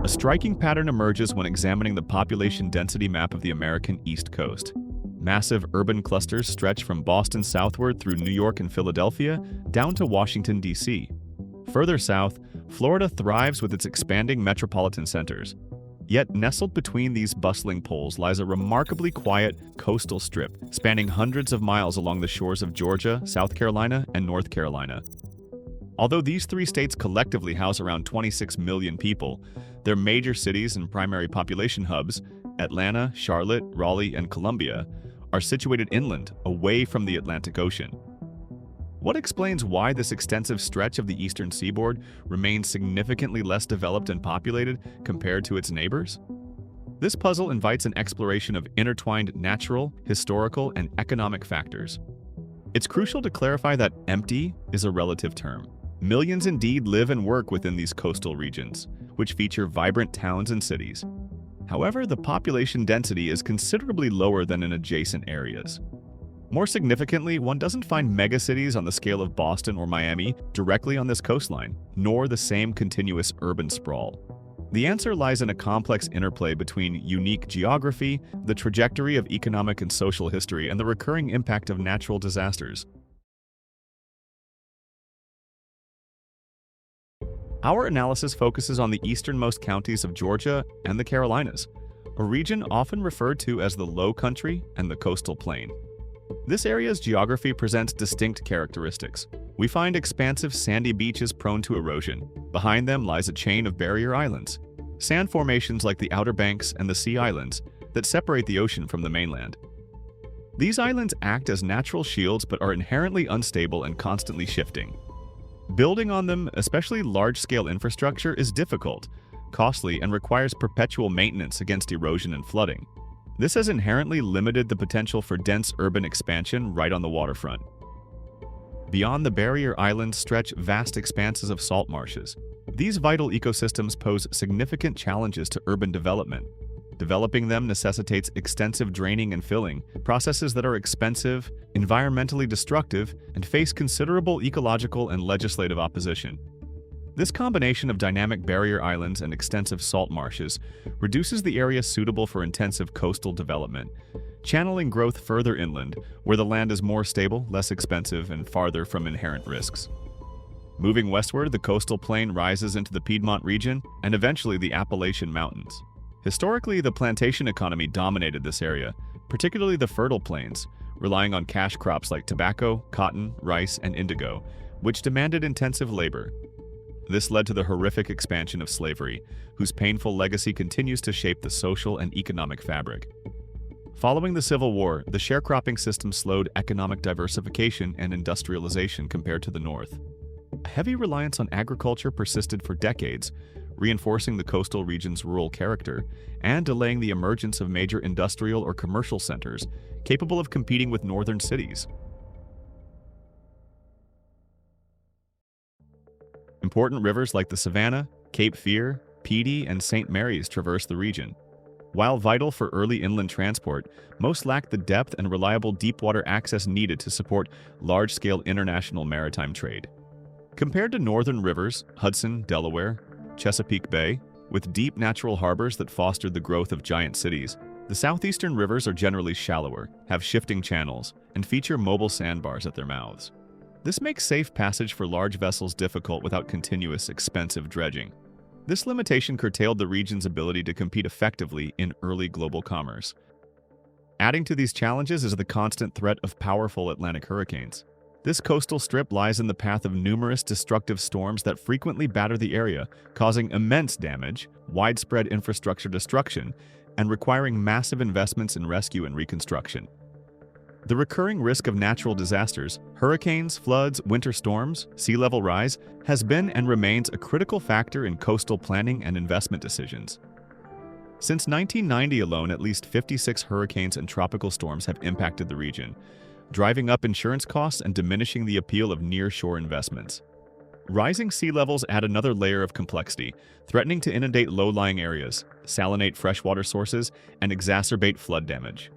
A striking pattern emerges when examining the population density map of the American East Coast. Massive urban clusters stretch from Boston southward through New York and Philadelphia down to Washington, D.C. Further south, Florida thrives with its expanding metropolitan centers. Yet nestled between these bustling poles lies a remarkably quiet coastal strip spanning hundreds of miles along the shores of Georgia, South Carolina, and North Carolina. Although these three states collectively house around 26 million people, their major cities and primary population hubs, Atlanta, Charlotte, Raleigh, and Columbia, are situated inland, away from the Atlantic Ocean. What explains why this extensive stretch of the eastern seaboard remains significantly less developed and populated compared to its neighbors? This puzzle invites an exploration of intertwined natural, historical, and economic factors. It's crucial to clarify that empty is a relative term. Millions indeed live and work within these coastal regions, which feature vibrant towns and cities. However, the population density is considerably lower than in adjacent areas. More significantly, one doesn't find megacities on the scale of Boston or Miami directly on this coastline, nor the same continuous urban sprawl. The answer lies in a complex interplay between unique geography, the trajectory of economic and social history, and the recurring impact of natural disasters. Our analysis focuses on the easternmost counties of Georgia and the Carolinas, a region often referred to as the Low Country and the Coastal Plain. This area's geography presents distinct characteristics. We find expansive sandy beaches prone to erosion. Behind them lies a chain of barrier islands, sand formations like the Outer Banks and the Sea Islands that separate the ocean from the mainland. These islands act as natural shields but are inherently unstable and constantly shifting. Building on them, especially large-scale infrastructure, is difficult, costly, and requires perpetual maintenance against erosion and flooding. This has inherently limited the potential for dense urban expansion right on the waterfront. Beyond the barrier islands stretch vast expanses of salt marshes. These vital ecosystems pose significant challenges to urban development. Developing them necessitates extensive draining and filling, processes that are expensive, environmentally destructive, and face considerable ecological and legislative opposition. This combination of dynamic barrier islands and extensive salt marshes reduces the area suitable for intensive coastal development, channeling growth further inland, where the land is more stable, less expensive, and farther from inherent risks. Moving westward, the coastal plain rises into the Piedmont region and eventually the Appalachian Mountains. Historically, the plantation economy dominated this area, particularly the fertile plains, relying on cash crops like tobacco, cotton, rice, and indigo, which demanded intensive labor. This led to the horrific expansion of slavery, whose painful legacy continues to shape the social and economic fabric. Following the Civil War, the sharecropping system slowed economic diversification and industrialization compared to the North. A heavy reliance on agriculture persisted for decades, reinforcing the coastal region's rural character and delaying the emergence of major industrial or commercial centers capable of competing with northern cities. Important rivers like the Savannah, Cape Fear, Petey, and St. Mary's traverse the region. While vital for early inland transport, most lack the depth and reliable deepwater access needed to support large-scale international maritime trade. Compared to northern rivers, Hudson, Delaware, Chesapeake Bay, with deep natural harbors that fostered the growth of giant cities, the southeastern rivers are generally shallower, have shifting channels, and feature mobile sandbars at their mouths. This makes safe passage for large vessels difficult without continuous, expensive dredging. This limitation curtailed the region's ability to compete effectively in early global commerce. Adding to these challenges is the constant threat of powerful Atlantic hurricanes. This coastal strip lies in the path of numerous destructive storms that frequently batter the area, causing immense damage, widespread infrastructure destruction, and requiring massive investments in rescue and reconstruction. The recurring risk of natural disasters, hurricanes, floods, winter storms, sea level rise, has been and remains a critical factor in coastal planning and investment decisions. Since 1990 alone, at least 56 hurricanes and tropical storms have impacted the region, driving up insurance costs and diminishing the appeal of near-shore investments. Rising sea levels add another layer of complexity, threatening to inundate low-lying areas, salinate freshwater sources, and exacerbate flood damage.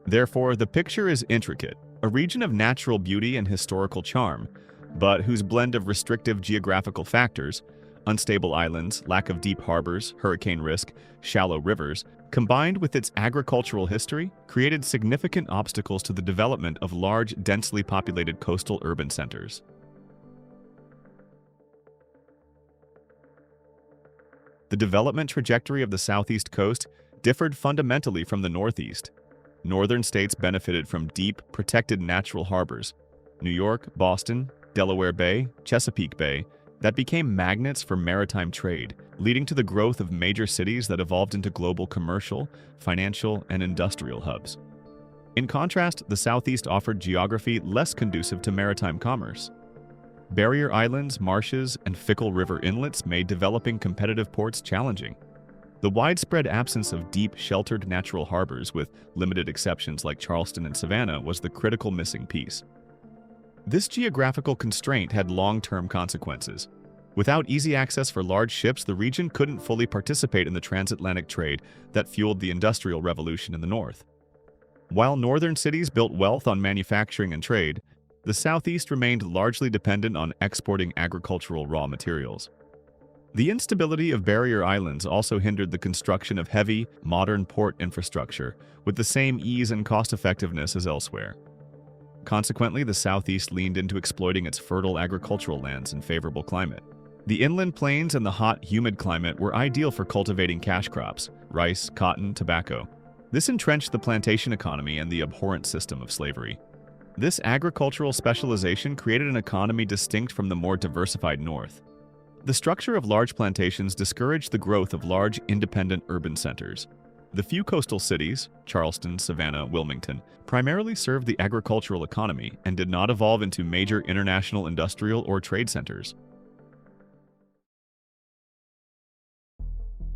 Therefore, the picture is intricate, a region of natural beauty and historical charm, but whose blend of restrictive geographical factors, unstable islands, lack of deep harbors, hurricane risk, shallow rivers, combined with its agricultural history, created significant obstacles to the development of large, densely populated coastal urban centers. The development trajectory of the southeast coast differed fundamentally from the northeast. Northern states benefited from deep, protected natural harbors, New York, Boston, Delaware Bay, Chesapeake Bay, that became magnets for maritime trade, leading to the growth of major cities that evolved into global commercial, financial, and industrial hubs. In contrast, the Southeast offered geography less conducive to maritime commerce. Barrier islands, marshes, and fickle river inlets made developing competitive ports challenging. The widespread absence of deep, sheltered natural harbors, with limited exceptions like Charleston and Savannah, was the critical missing piece. This geographical constraint had long-term consequences. Without easy access for large ships, the region couldn't fully participate in the transatlantic trade that fueled the Industrial Revolution in the North. While northern cities built wealth on manufacturing and trade, the Southeast remained largely dependent on exporting agricultural raw materials. The instability of barrier islands also hindered the construction of heavy, modern port infrastructure with the same ease and cost-effectiveness as elsewhere. Consequently, the Southeast leaned into exploiting its fertile agricultural lands and favorable climate. The inland plains and the hot, humid climate were ideal for cultivating cash crops, rice, cotton, tobacco. This entrenched the plantation economy and the abhorrent system of slavery. This agricultural specialization created an economy distinct from the more diversified North. The structure of large plantations discouraged the growth of large, independent urban centers. The few coastal cities, Charleston, Savannah, Wilmington, primarily served the agricultural economy and did not evolve into major international industrial or trade centers.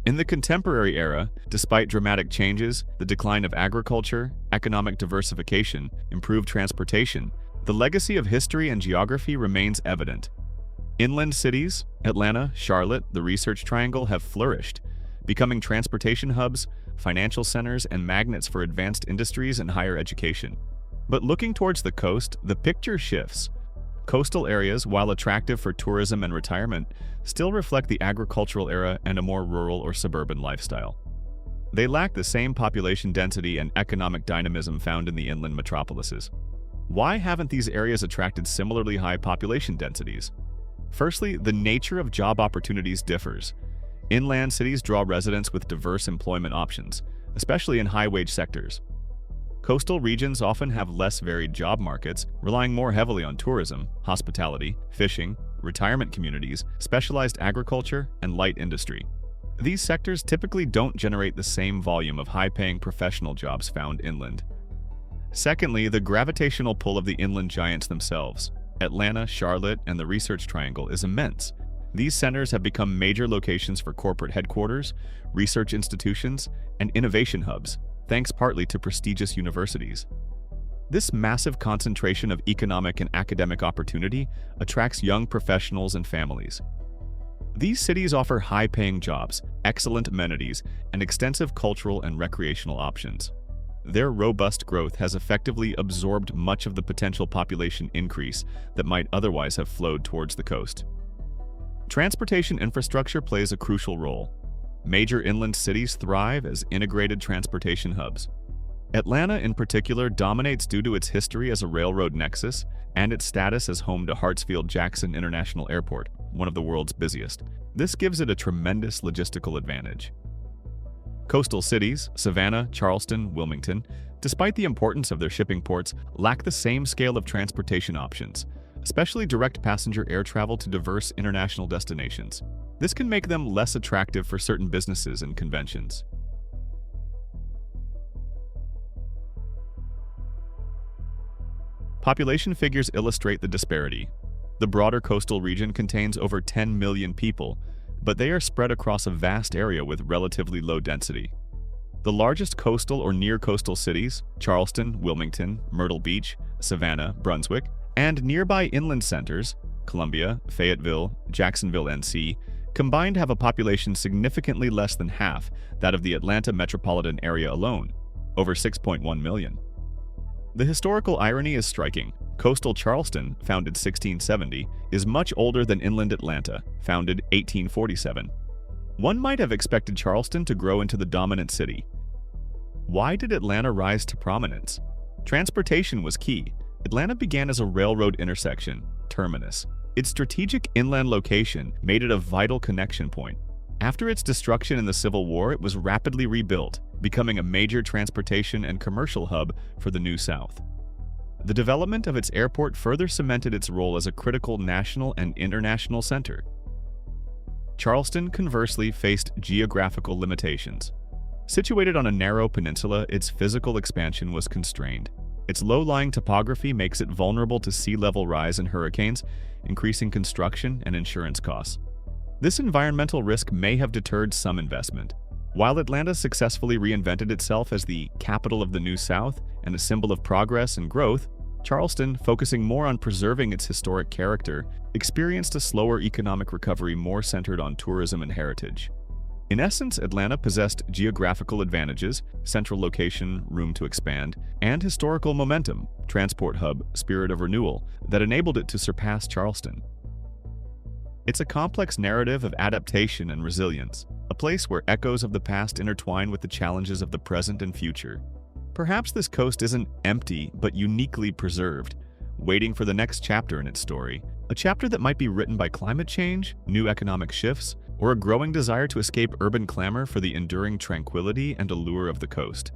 In the contemporary era, despite dramatic changes, the decline of agriculture, economic diversification, improved transportation, the legacy of history and geography remains evident. Inland cities, Atlanta, Charlotte, the Research Triangle, have flourished, becoming transportation hubs, financial centers, and magnets for advanced industries and higher education. But looking towards the coast, the picture shifts. Coastal areas, while attractive for tourism and retirement, still reflect the agricultural era and a more rural or suburban lifestyle. They lack the same population density and economic dynamism found in the inland metropolises. Why haven't these areas attracted similarly high population densities? Firstly, the nature of job opportunities differs. Inland cities draw residents with diverse employment options, especially in high-wage sectors. Coastal regions often have less varied job markets, relying more heavily on tourism, hospitality, fishing, retirement communities, specialized agriculture, and light industry. These sectors typically don't generate the same volume of high-paying professional jobs found inland. Secondly, the gravitational pull of the inland giants themselves. Atlanta, Charlotte, and the Research Triangle is immense. These centers have become major locations for corporate headquarters, research institutions, and innovation hubs, thanks partly to prestigious universities. This massive concentration of economic and academic opportunity attracts young professionals and families. These cities offer high-paying jobs, excellent amenities, and extensive cultural and recreational options. Their robust growth has effectively absorbed much of the potential population increase that might otherwise have flowed towards the coast. Transportation infrastructure plays a crucial role. Major inland cities thrive as integrated transportation hubs. Atlanta, in particular, dominates due to its history as a railroad nexus and its status as home to Hartsfield-Jackson International Airport, one of the world's busiest. This gives it a tremendous logistical advantage. Coastal cities, Savannah, Charleston, Wilmington, despite the importance of their shipping ports, lack the same scale of transportation options, especially direct passenger air travel to diverse international destinations. This can make them less attractive for certain businesses and conventions. Population figures illustrate the disparity. The broader coastal region contains over 10 million people, but they are spread across a vast area with relatively low density. The largest coastal or near-coastal cities, Charleston, Wilmington, Myrtle Beach, Savannah, Brunswick, and nearby inland centers, Columbia, Fayetteville, Jacksonville, NC, combined have a population significantly less than half that of the Atlanta metropolitan area alone, over 6.1 million. The historical irony is striking. Coastal Charleston, founded 1670, is much older than inland Atlanta, founded 1847. One might have expected Charleston to grow into the dominant city. Why did Atlanta rise to prominence? Transportation was key. Atlanta began as a railroad intersection, terminus. Its strategic inland location made it a vital connection point. After its destruction in the Civil War, it was rapidly rebuilt, becoming a major transportation and commercial hub for the New South. The development of its airport further cemented its role as a critical national and international center. Charleston, conversely, faced geographical limitations. Situated on a narrow peninsula, its physical expansion was constrained. Its low-lying topography makes it vulnerable to sea level rise and hurricanes, increasing construction and insurance costs. This environmental risk may have deterred some investment. While Atlanta successfully reinvented itself as the capital of the New South and a symbol of progress and growth, Charleston, focusing more on preserving its historic character, experienced a slower economic recovery more centered on tourism and heritage. In essence, Atlanta possessed geographical advantages, central location, room to expand, and historical momentum, transport hub, spirit of renewal, that enabled it to surpass Charleston. It's a complex narrative of adaptation and resilience, a place where echoes of the past intertwine with the challenges of the present and future. Perhaps this coast isn't empty, but uniquely preserved, waiting for the next chapter in its story, a chapter that might be written by climate change, new economic shifts, or a growing desire to escape urban clamor for the enduring tranquility and allure of the coast.